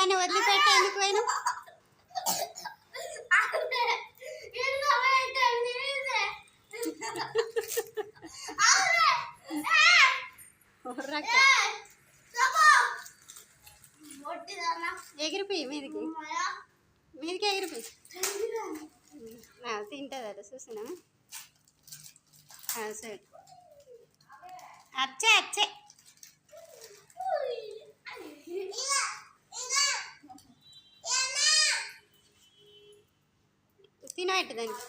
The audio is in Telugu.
దాన్ని వదిలిపెట్టి ఎందుకు పోయినా ఎగిరిపోయి మీదికి మీదికి ఎగిరిపోయి తింటుంది అలా చూసినా సరే అచ్చే అచ్చే తినబెట్టు దానికి